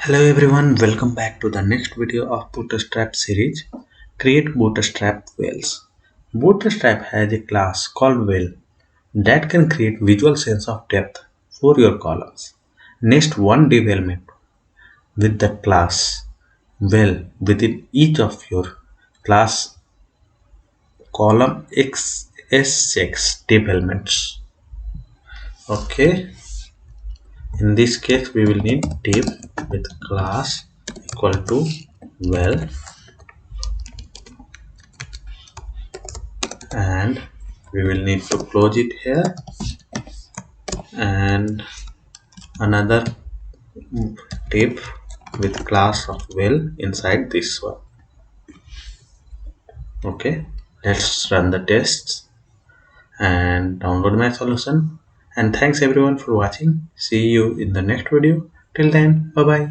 Hello everyone, welcome back to the next video of Bootstrap series. Create Bootstrap Wells. Bootstrap has a class called Well that can create visual sense of depth for your columns. Next one div element with the class Well within each of your class column XSX div elements. Okay, in this case we will need div with class equal to well, and we will need to close it here, and another div with class of well inside this one. Okay, let's run the tests and download my solution. And thanks everyone for watching. See you in the next video. Till then, bye bye.